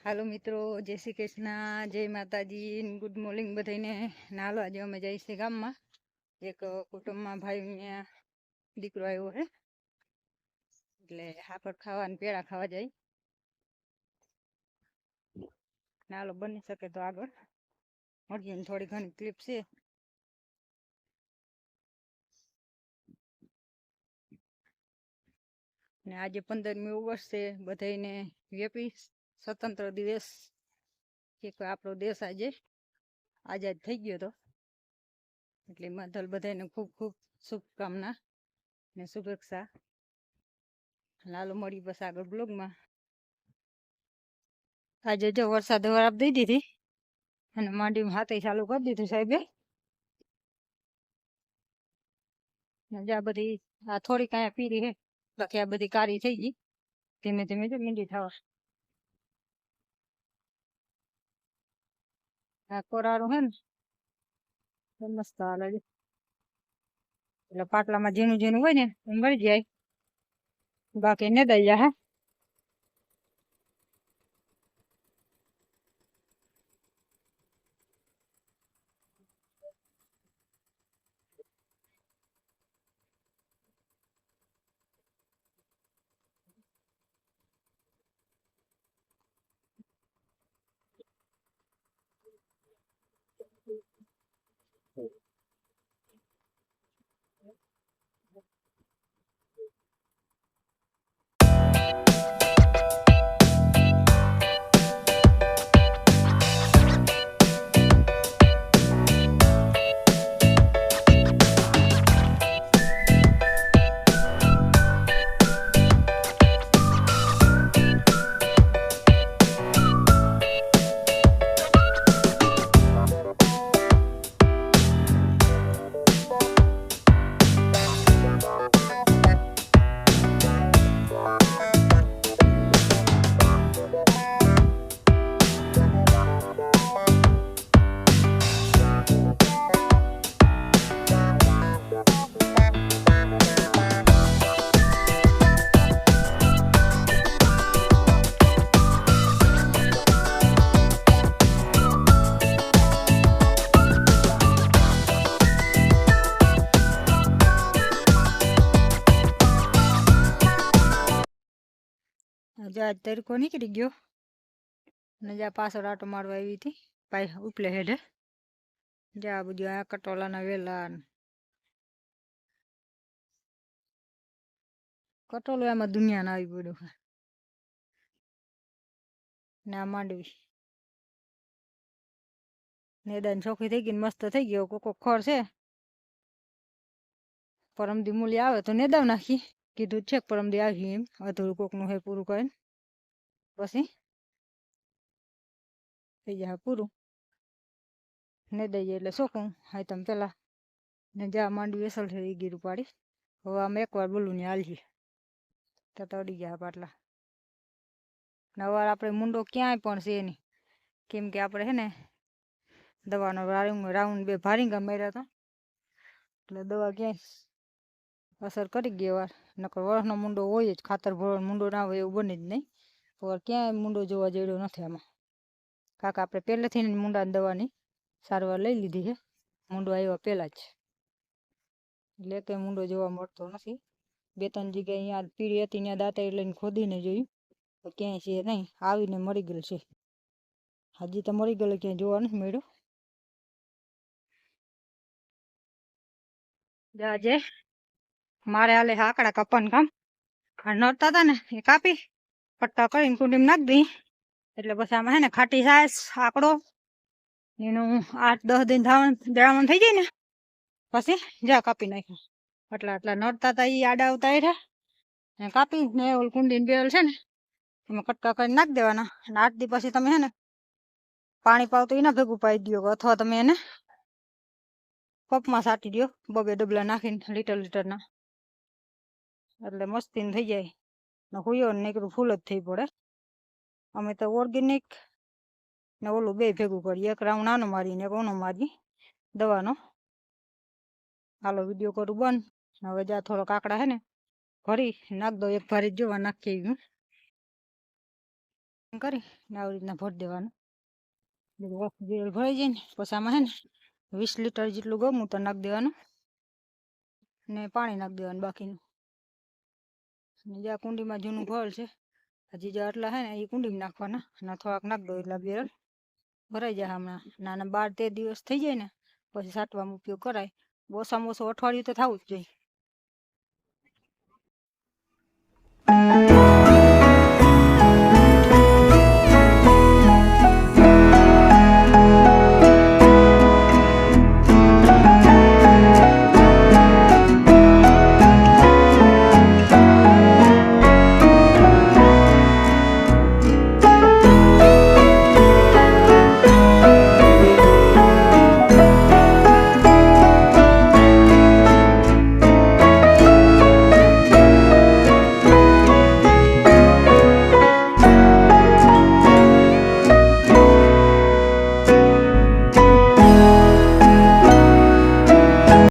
હાલો મિત્રો, જય શ્રી કૃષ્ણ, જય માતાજી, ગુડ મોર્નિંગ બધાને. નાલો આજે અમે જઈશું ગામમાં. એક કુટુંબમાં ભાઈને દીકરો આવ્યો હે, એટલે હાકર ખાવા અને પેડા ખાવા જાય. નાલો બની શકે તો આગળ મળીએ ને થોડી ઘણી ક્લિપ છે. ને આજે 15મી ઓગસ્ટ છે, બધાને હેપી સ્વતંત્ર દિવસ. કે આપણો દેશ આજે આઝાદ થઈ ગયો હતો, એટલે માધલ બધાને ખૂબ ખૂબ શુભકામના ને શુભેચ્છા. લાલો મળી બસ આગળ બ્લોગમાં. આજે જો વરસાદ વરાપ દઈ દીધી અને માંડીમાં હાથે ચાલુ કરી દીધું સાહેબે. આ બધી આ થોડીક અહીંયા પીરી હે, બાકી આ બધી કારી થઈ ગઈ. ધીમે ધીમે જો મીંડી થવા. આ કોરારું હે ને મસ્ત હાલે છે. એટલે પાટલામાં ઝીણું ઝીણું હોય ને એ મરી જાય, બાકી ને દઈ જાય. આજ તડકો નીકળી ગયો ને જ્યાં પાછળ આટો મારવા આવી હતી પાય ઉપલે હેઠે. જ્યાં બધું આ કટોલાના વેલા કટોલો એમાં દુનિયાના આવી પડ્યું ને આ માંડવી નેદાન ચોખ્ખી થઈ ગઈ, મસ્ત થઈ ગયો. કોકો ખોર છે, પરમદી મૂલ્ય આવે તો નેદાવ નાખી કીધું છે. પરમદી આવી એમ અધૂરું કોકનું હે પૂરું કરીને પછી થઈ જાય પૂરું ને દઈએ એટલે ચોખ્ખું. હા તમે પેલા ને જ્યાં માંડવી અસલ છે એ ગીરું પાડી. હવે આમ એકવાર બોલું ને હાલજી તો અડી ગયા પાટલા. નવાર આપણે મુંડો ક્યાંય પણ છે નહીં, કેમ કે આપણે છે ને દવાનો રાઉન્ડ 2 ભારીંગા માર્યા હતા, એટલે દવા ક્યાંય અસર કરી ગઈ. વાર નકર વરસનો મુંડો હોય જ, ખાતર ભરવાનો મુંડો ના હોય એવું બને જ નહીં. વાર ક્યાંય મુંડો જોવા જેડ્યો નથી આમાં. કાકા આપણે પહેલેથી મુંડાની દવાની સારવાર લઈ લીધી છે, મુંડો આવ્યા પહેલાં જ, એટલે કંઈ મુંડો જોવા મળતો નથી. 2-3 જગ્યાએ અહીંયા પીળી હતી ત્યાં દાંતા લઈને ખોદીને જોયું તો ક્યાંય છે નહીં, આવીને મરી ગયેલ છે. હજી તો મરી ગયેલો ક્યાંય જોવા નથી મળ્યો. આજે મારે હાલે આકડા કાપવાનું કામ. નડતા હતા ને એ કાપી પટ્ટા કરીને કુંડીમાં નાખી દઈ, એટલે પછી આમાં હે ને ખાટી સાસ આકડો એનું 8-10 દિન દળામણ થઈ જાય ને પછી જા કાપી નાખ્યું. આટલા નડતા હતા એ આડા આવતા એ કાપી ને ઓલ કુંડીને બેલ છે ને એમાં કટકા કરીને નાખી દેવાના. અને 8 દી પછી તમે હે ને પાણી પાવ તો એના ભેગું પાઈ દો, અથવા તમે એને કપમાં સાટી દો 2 ડબલા નાખીને લીટરના, એટલે મસ્તીને થઈ જાય ને હુયો ને નીકળું ફૂલ જ થઈ પડે. અમે તો ઓર્ગેનિક ને ઓલું 2 ભેગું કરીએ, એક રાઉન્ડ આનો મારીને એક ઓનો મારી દવાનો. હાલો વિડીયો કરું બંધ. હવે જ્યાં થોડો કાકડા હે ને ભરી નાખ દો, એક ભારી જોવા નાખી. કરી ને આવી રીતના ભરી દેવાનું. જીરલ ભરાઈ જાય ને પછી આમાં હે ને 20 લીટર જેટલું ગૌમૂત્ર નાખી દેવાનું ને પાણી નાખી દેવાનું બાકીનું. ને જ્યાં કુંડીમાં જૂનું ભરેલ છે હજી જે આટલા હે ને એ કુંડીમાં નાખવાના અને થોડાક નાખ દો એટલે બેરલ ભરાઈ જાય. હમણાં નાના 12-13 દિવસ થઈ જાય ને પછી સાટવામાં ઉપયોગ કરાય. ઓછામાં ઓછું અઠવાડિયું તો થવું જ જોઈએ.